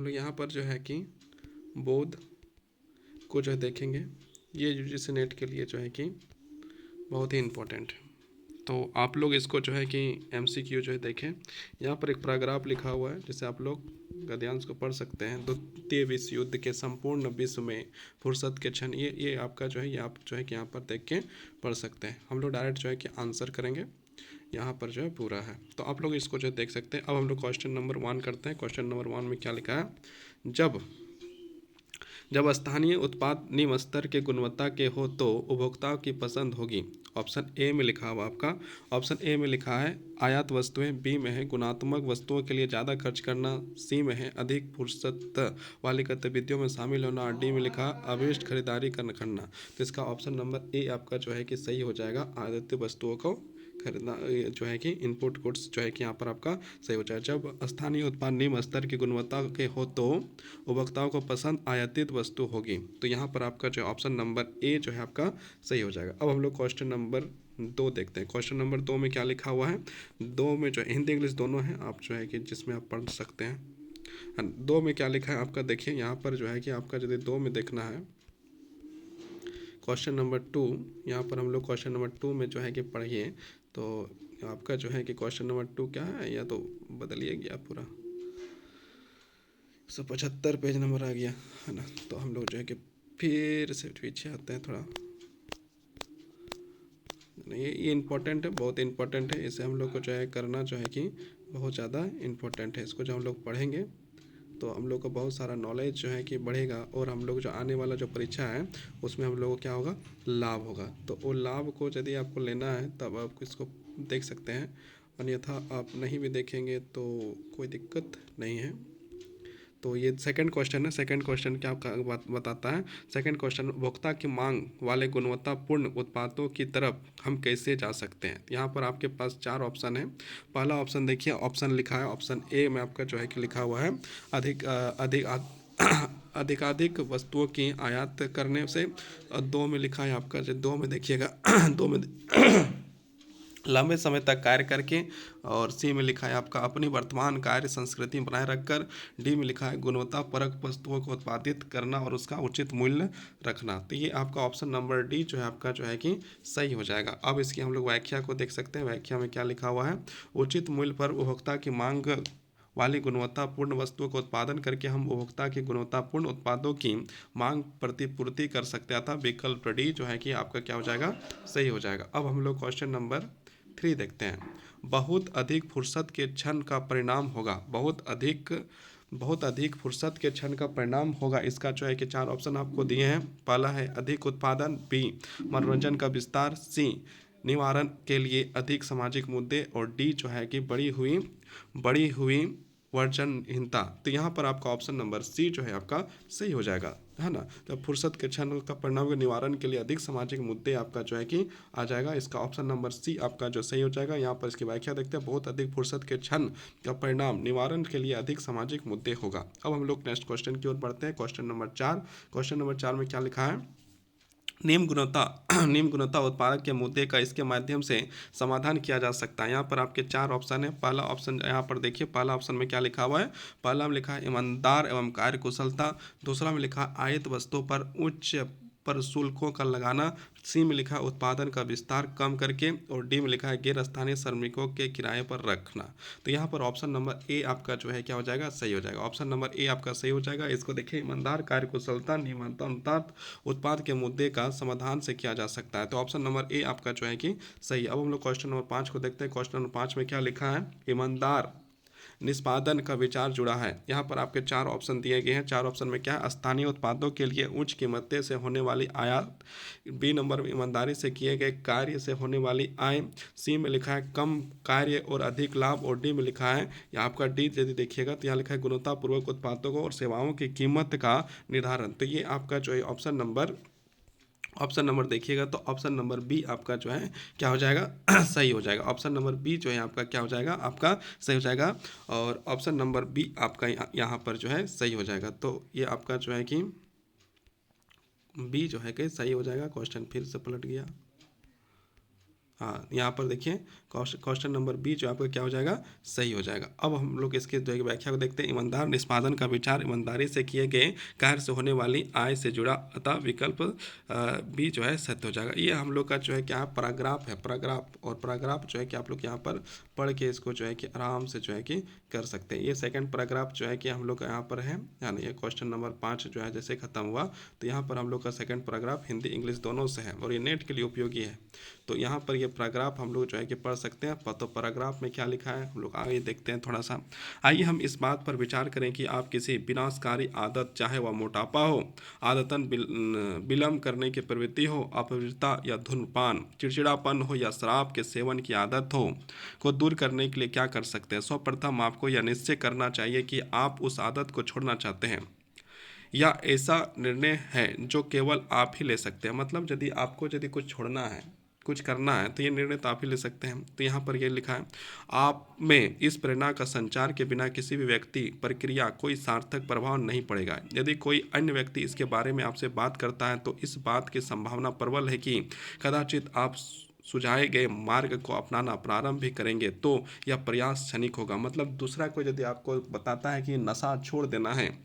लोग यहाँ पर जो है कि बोध को जो है देखेंगे। ये यूजीसी नेट के लिए जो है कि बहुत ही इम्पोर्टेंट है। तो आप लोग इसको जो है कि एमसीक्यू जो है देखें। यहाँ पर एक पैराग्राफ लिखा हुआ है जिसे आप लोग गद्यांश को पढ़ सकते हैं। द्वितीय विश्व युद्ध के संपूर्ण विश्व में फुर्सत के क्षण, ये आपका जो है ये आप जो है कि यहाँ पर देख के पढ़ सकते हैं। हम लोग डायरेक्ट जो है कि आंसर करेंगे, यहाँ पर जो है पूरा है, तो आप लोग इसको जो देख सकते हैं। अब हम लोग क्वेश्चन नंबर 1 करते हैं। क्वेश्चन नंबर 1 में क्या लिखा है, जब स्थानीय उत्पाद निम्न स्तर के गुणवत्ता के हो तो उपभोक्ताओं की पसंद होगी। ऑप्शन ए में लिखा हुआ आपका, ऑप्शन ए में लिखा है आयात वस्तुएं, बी में है गुणात्मक वस्तुओं के लिए ज़्यादा खर्च करना, सी में है अधिक फुर्सत वाली गतिविधियों में शामिल होना, और डी में लिखा अभीष्ट खरीदारी करना। तो इसका ऑप्शन नंबर ए आपका जो है कि सही हो जाएगा। आयातित वस्तुओं को खरीदना जो है कि इनपुट गुड्स जो है कि यहाँ पर आपका सही हो जाए। जब स्थानीय उत्पाद निम्न स्तर की गुणवत्ता के हो तो उपभोक्ताओं को पसंद आयातित वस्तु होगी। तो यहाँ पर आपका जो ऑप्शन नंबर ए जो है आपका सही हो जाएगा। अब हम लोग क्वेश्चन नंबर 2 देखते हैं। क्वेश्चन नंबर 2 में क्या लिखा हुआ है, 2 में जो हिंदी इंग्लिश दोनों हैं, आप जो है कि जिसमें आप पढ़ सकते हैं। 2 में क्या लिखा है आपका देखिए, यहाँ पर जो है कि आपका यदि 2 में देखना है क्वेश्चन नंबर 2, यहाँ पर हम लोग क्वेश्चन नंबर 2 में जो है कि पढ़िए। तो आपका जो है कि क्वेश्चन नंबर 2 क्या है, या तो बदलिए गया पूरा 175 पेज नंबर आ गया है ना। तो हम लोग जो है कि फिर से पीछे आते हैं थोड़ा। ये इम्पोर्टेंट है, बहुत इम्पोर्टेंट है। इसे हम लोग को जो है करना जो है कि बहुत ज़्यादा इम्पोर्टेंट है। इसको जो हम लोग पढ़ेंगे तो हम लोग को बहुत सारा नॉलेज जो है कि बढ़ेगा, और हम लोग जो आने वाला जो परीक्षा है उसमें हम लोगों को क्या होगा, लाभ होगा। तो वो लाभ को यदि आपको लेना है तब आप इसको देख सकते हैं, अन्यथा आप नहीं भी देखेंगे तो कोई दिक्कत नहीं है। तो ये सेकंड क्वेश्चन है। सेकंड क्वेश्चन क्या बताता है, सेकंड क्वेश्चन, उपभोक्ता की मांग वाले गुणवत्तापूर्ण उत्पादों की तरफ हम कैसे जा सकते हैं। यहाँ पर आपके पास 4 ऑप्शन है। पहला ऑप्शन देखिए, ऑप्शन लिखा है ऑप्शन ए में आपका जो है कि लिखा हुआ है अधिकाधिक वस्तुओं की आयात करने से। 2 में लिखा है आपका, जो 2 में देखिएगा 2 में लंबे समय तक कार्य करके, और सी में लिखा है आपका अपनी वर्तमान कार्य संस्कृति बनाए रखकर। डी में लिखा है गुणवत्तापरक वस्तुओं को उत्पादित करना और उसका उचित मूल्य रखना। तो ये आपका ऑप्शन नंबर डी जो है आपका जो है कि सही हो जाएगा। अब इसकी हम लोग व्याख्या को देख सकते हैं। व्याख्या में क्या लिखा हुआ है, उचित मूल्य पर उपभोक्ता की मांग वाली गुणवत्तापूर्ण वस्तुओं का उत्पादन करके हम उपभोक्ता की गुणवत्तापूर्ण उत्पादों की मांग प्रतिपूर्ति कर सकते हैं। अतः विकल्प डी जो है कि आपका क्या हो जाएगा, सही हो जाएगा। अब हम लोग क्वेश्चन नंबर 3 देखते हैं। बहुत अधिक फुर्सत के क्षण का परिणाम होगा, बहुत अधिक फुर्सत के क्षण का परिणाम होगा। इसका जो है कि 4 ऑप्शन आपको दिए हैं। पहला है अधिक उत्पादन, बी मनोरंजन का विस्तार, सी निवारण के लिए अधिक सामाजिक मुद्दे, और डी जो है कि बड़ी हुई वर्जनहीनता। तो यहाँ पर आपका ऑप्शन नंबर सी जो है आपका सही हो जाएगा, है ना। तो फुर्सत के क्षण का परिणाम के निवारण के लिए अधिक सामाजिक मुद्दे आपका जो है कि आ जाएगा। इसका ऑप्शन नंबर सी आपका जो सही हो जाएगा। यहाँ पर इसकी व्याख्या देखते हैं, बहुत अधिक फुर्सत के क्षण का परिणाम निवारण के लिए अधिक सामाजिक मुद्दे होगा। अब हम लोग नेक्स्ट क्वेश्चन की ओर बढ़ते हैं। क्वेश्चन नंबर 4, क्वेश्चन नंबर 4 में क्या लिखा है, निम्न गुणवत्ता उत्पादक के मुद्दे का इसके माध्यम से समाधान किया जा सकता है। यहाँ पर आपके 4 ऑप्शन है। पहला ऑप्शन यहाँ पर देखिए, पहला ऑप्शन में क्या लिखा हुआ है, पहला में लिखा है ईमानदार एवं कार्य कुशलता, दूसरा में लिखा है आयात वस्तुओं पर उच्च पर शुल्कों का लगाना, सी में लिखा है उत्पादन का विस्तार कम करके, और डी में लिखा है गैर स्थानीय श्रमिकों के किराए पर रखना। तो यहाँ पर ऑप्शन नंबर ए आपका जो है क्या हो जाएगा, सही हो जाएगा। ऑप्शन नंबर ए आपका सही हो जाएगा। इसको देखिए, ईमानदार कार्य कुशलता नियमानुसार उत्पाद के मुद्दे का समाधान से किया जा सकता है। तो ऑप्शन नंबर ए आपका जो है कि सही। अब हम लोग क्वेश्चन नंबर 5 को देखते हैं। क्वेश्चन नंबर 5 में क्या लिखा है, ईमानदार निष्पादन का विचार जुड़ा है। यहाँ पर आपके 4 ऑप्शन दिए गए हैं। 4 ऑप्शन में क्या है, स्थानीय उत्पादों के लिए उच्च कीमतें से होने वाली आयात, बी नंबर में ईमानदारी से किए गए कार्य से होने वाली आय, सी में लिखा है कम कार्य और अधिक लाभ, और डी में लिखा है, या आपका डी यदि देखिएगा तो यहाँ लिखा है गुणवत्तापूर्वक उत्पादों को और सेवाओं की कीमत का निर्धारण। तो ये आपका जो है ऑप्शन नंबर देखिएगा तो ऑप्शन नंबर बी आपका जो है क्या हो जाएगा, सही हो जाएगा। ऑप्शन नंबर बी जो है आपका क्या हो जाएगा, आपका सही हो जाएगा, और ऑप्शन नंबर बी आपका यहाँ पर जो है सही हो जाएगा। तो ये आपका जो है कि बी जो है कि सही हो जाएगा। क्वेश्चन फिर से पलट गया। हाँ, यहाँ पर देखिए क्वेश्चन नंबर बी जो आपका क्या हो जाएगा, सही हो जाएगा। अब हम लोग इसके जो है व्याख्या को देखते हैं। ईमानदार निष्पादन का विचार ईमानदारी से किए गए कार्य से होने वाली आय से जुड़ा, अतः विकल्प बी जो है सत्य हो जाएगा। ये हम लोग का जो है क्या पैराग्राफ है, पैराग्राफ, और पैराग्राफ जो है कि आप लोग यहाँ पर पढ़ के इसको जो है कि आराम से जो है कि कर सकते हैं। ये सेकंड पैराग्राफ जो है कि हम लोग का यहाँ पर है, यानी ये क्वेश्चन नंबर 5 जो है जैसे खत्म हुआ, तो यहाँ पर हम लोग का सेकंड पैराग्राफ हिंदी इंग्लिश दोनों से है और ये नेट के लिए उपयोगी है। तो यहाँ पर ये पैराग्राफ हम लोग जो है कि पढ़ सकते हैं। तो पैराग्राफ में क्या लिखा है हम लोग आगे देखते हैं थोड़ा सा। आइए हम इस बात पर विचार करें कि आप किसी विनाशकारी आदत, चाहे वह मोटापा हो, आदतन विलंब करने की प्रवृत्ति हो, अपवित्रता या धूम्रपान, चिड़चिड़ापन हो या शराब के सेवन की आदत हो, को दूर करने के लिए क्या कर सकते हैं। सर्वप्रथम आपको यह निश्चय करना चाहिए कि आप उस आदत को छोड़ना चाहते हैं या ऐसा निर्णय है जो केवल आप ही ले सकते हैं। मतलब यदि आपको यदि कुछ छोड़ना है, कुछ करना है, तो ये निर्णय तो आप ही ले सकते हैं। तो यहाँ पर ये लिखा है, आप में इस प्रेरणा का संचार के बिना किसी भी व्यक्ति, प्रक्रिया, कोई सार्थक प्रभाव नहीं पड़ेगा। यदि कोई अन्य व्यक्ति इसके बारे में आपसे बात करता है तो इस बात की संभावना प्रबल है कि कदाचित आप सुझाए गए मार्ग को अपनाना प्रारंभ भी करेंगे तो यह प्रयास क्षणिक होगा। मतलब दूसरा कोई यदि आपको बताता है कि नशा छोड़ देना है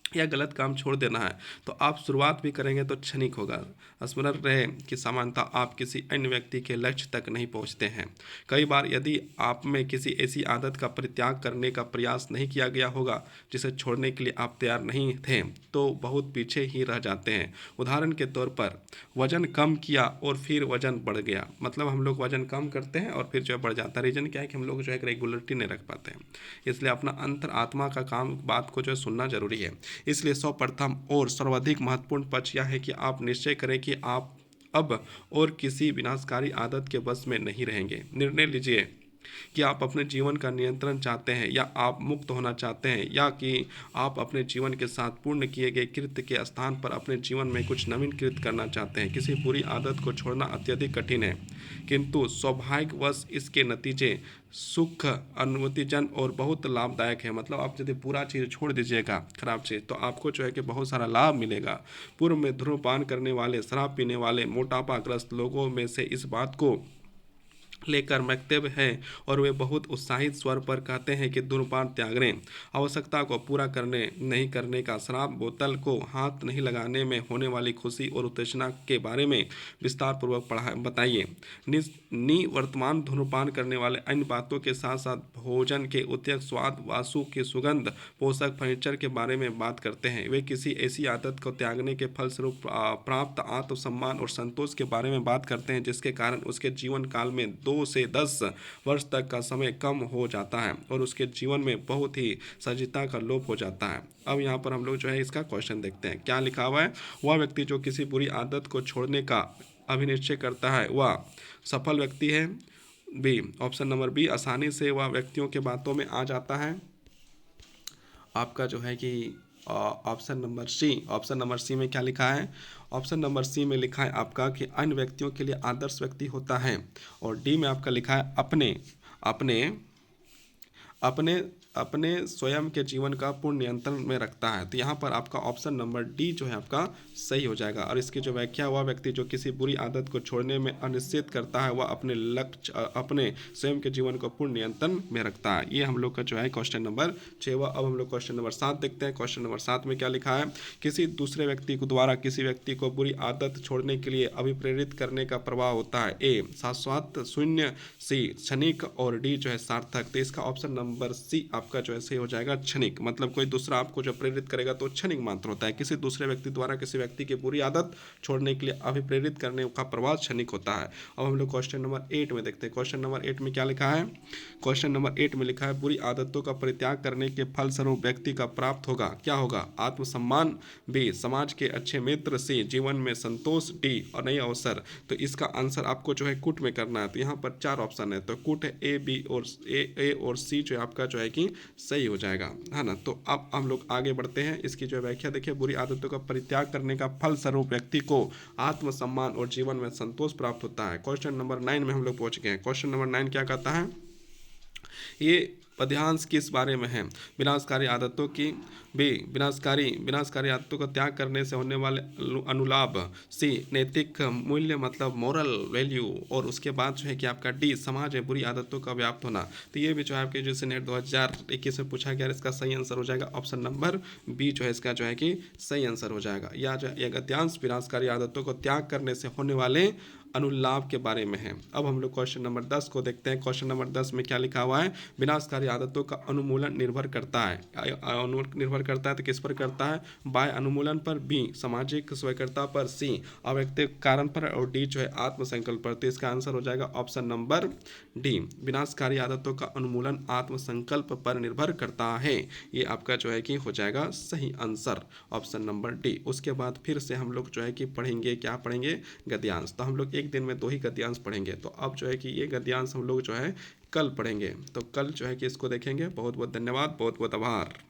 या गलत काम छोड़ देना है, तो आप शुरुआत भी करेंगे तो क्षणिक होगा। स्मरण रहे कि सामान्यतः आप किसी अन्य व्यक्ति के लक्ष्य तक नहीं पहुंचते हैं। कई बार यदि आप में किसी ऐसी आदत का परित्याग करने का प्रयास नहीं किया गया होगा जिसे छोड़ने के लिए आप तैयार नहीं थे, तो बहुत पीछे ही रह जाते हैं। उदाहरण के तौर पर वजन कम किया और फिर वजन बढ़ गया। मतलब हम लोग वजन कम करते हैं और फिर जो है बढ़ जाता है। रीजन क्या है कि हम लोग जो है रेगुलरिटी नहीं रख पाते हैं। इसलिए अपना अंतर आत्मा का काम, बात को जो है सुनना जरूरी है। इसलिए सर्वप्रथम और सर्वाधिक महत्वपूर्ण पक्ष यह है कि आप निश्चय करें कि आप अब और किसी विनाशकारी आदत के वश में नहीं रहेंगे। निर्णय लीजिए कि आप अपने जीवन का नियंत्रण चाहते हैं या आप मुक्त होना चाहते हैं, या कि आप अपने जीवन के साथ पूर्ण किए गए कृत्य के स्थान पर अपने जीवन में कुछ नवीन कृत्य करना चाहते हैं। किसी बुरी आदत को छोड़ना अत्यधिक कठिन है, किंतु सौभाग्यवश इसके नतीजे सुख, अनुमतिजन और बहुत लाभदायक है। मतलब आप यदि बुरा चीज़ छोड़ दीजिएगा, खराब चीज़, तो आपको जो है कि बहुत सारा लाभ मिलेगा। पूर्व में धूम्रपान करने वाले, शराब पीने वाले, मोटापाग्रस्त लोगों में से इस बात को लेकर वक्तव्य है और वे बहुत उत्साहित स्वर पर कहते हैं कि धूम्रपान त्याग लें। आवश्यकता को पूरा करने नहीं करने का, शराब बोतल को हाथ नहीं लगाने में होने वाली खुशी और उत्तेजना के बारे में विस्तार पूर्वक बताइए। वर्तमान धूम्रपान करने वाले अन्य बातों के साथ साथ भोजन के उत्कृष्ट स्वाद, वासु की सुगंध, पोषक फर्नीचर के बारे में बात करते हैं। वे किसी ऐसी आदत को त्यागने के फलस्वरूप प्राप्त आत्मसम्मान और संतोष के बारे में बात करते हैं जिसके कारण उसके जीवन काल में 2 से 10 वर्ष तक का समय कम हो जाता है और उसके जीवन में बहुत ही सजीता का लोप हो जाता है। अब यहाँ पर हम लोग जो है इसका क्वेश्चन देखते हैं। क्या लिखा हुआ है, वह व्यक्ति जो किसी बुरी आदत को छोड़ने का अभिनिश्चय करता है वह सफल व्यक्ति है। बी, ऑप्शन नंबर बी, आसानी से वह व्यक्तियों के बातों में आ जाता है। आपका जो है कि ऑप्शन नंबर सी में क्या लिखा है, ऑप्शन नंबर सी में लिखा है आपका कि अन्य व्यक्तियों के लिए आदर्श व्यक्ति होता है, और डी में आपका लिखा है अपने अपने अपने अपने स्वयं के जीवन का पूर्ण नियंत्रण में रखता है। तो यहाँ पर आपका ऑप्शन नंबर डी जो है आपका सही हो जाएगा। और इसकी जो व्याख्या, वह व्यक्ति जो किसी बुरी आदत को छोड़ने में अनिश्चित करता है वह अपने लक्ष्य, अपने स्वयं के जीवन को पूर्ण नियंत्रण में रखता है। ये हम लोग का जो है क्वेश्चन नंबर 6 हुआ। अब हम लोग क्वेश्चन नंबर 7 देखते हैं। क्वेश्चन नंबर 7 में क्या लिखा है, किसी दूसरे व्यक्ति को द्वारा किसी व्यक्ति को बुरी आदत छोड़ने के लिए अभिप्रेरित करने का प्रभाव होता है। ए शाश्वत, शून्य, सी क्षणिक और डी जो है सार्थक। तो इसका ऑप्शन नंबर सी आपका जो है सही हो जाएगा, क्षणिक। मतलब कोई दूसरा आपको जो प्रेरित करेगा तो क्षणिक मात्र होता है। किसी दूसरे व्यक्ति द्वारा किसी व्यक्ति की बुरी आदत छोड़ने के लिए अभिप्रेरित करने का प्रभाव क्षणिक होता है। अब हम लोग क्वेश्चन नंबर 8 में देखते हैं। क्वेश्चन नंबर 8 में क्या लिखा है, क्वेश्चन नंबर 8 में लिखा है बुरी आदतों का परित्याग करने के फलस्वरूप व्यक्ति का प्राप्त होगा, क्या होगा, आत्मसम्मान, बी समाज के अच्छे मित्र, सी जीवन में संतोष, डी और नए अवसर। तो इसका आंसर आपको जो है कुट में करना है। तो यहाँ पर 4 ऑप्शन है, तो कुट है ए, बी और ए और सी जो है आपका जो है कि सही हो जाएगा, है ना। तो अब हम लोग आगे बढ़ते हैं। इसकी जो व्याख्या देखिए, बुरी आदतों का परित्याग करने का फलस्वरूप व्यक्ति को आत्मसम्मान और जीवन में संतोष प्राप्त होता है। क्वेश्चन नंबर 9 में हम लोग पहुंच गए हैं। क्वेश्चन नंबर 9 क्या कहता है, ये पद्यांश किस बारे में है? विनाशकारी आदतों की, बी विनाशकारी आदतों का त्याग करने से होने वाले अनुलाभ, सी नैतिक मूल्य मतलब मोरल वैल्यू, और उसके बाद जो है कि आपका डी समाज में बुरी आदतों का व्याप्त होना। तो ये भी जो है आपके जो नेट 2021 में पूछा गया, इसका सही आंसर हो जाएगा ऑप्शन नंबर बी जो है इसका जो है कि सही आंसर हो जाएगा। या जो ये गद्यांश विनाशकारी आदतों को त्याग करने से होने वाले अनुलाभ के बारे में है। अब हम लोग क्वेश्चन नंबर 10 को देखते हैं। क्वेश्चन नंबर 10 में क्या लिखा हुआ है? विनाशकारी आदतों का अनुमूलन निर्भर करता है, निर्भर करता है तो किस पर करता है? बाय अनुमूलन पर, बी सामाजिक स्वीकृता पर, सी अवैयक्तिक कारण पर, और डी जो है आत्मसंकल्प पर। तो इसका आंसर हो जाएगा ऑप्शन नंबर डी, विनाशकारी आदतों का उन्मूलन आत्मसंकल्प पर निर्भर करता है। ये आपका जो है कि हो जाएगा सही आंसर ऑप्शन नंबर डी। उसके बाद फिर से हम लोग जो है कि पढ़ेंगे, क्या पढ़ेंगे? गद्यांश। तो हम लोग एक दिन में 2 ही गद्यांश पढ़ेंगे। तो अब जो है कि ये गद्यांश हम लोग जो है कल पढ़ेंगे। तो कल जो है कि इसको देखेंगे। बहुत बहुत धन्यवाद, बहुत बहुत आभार।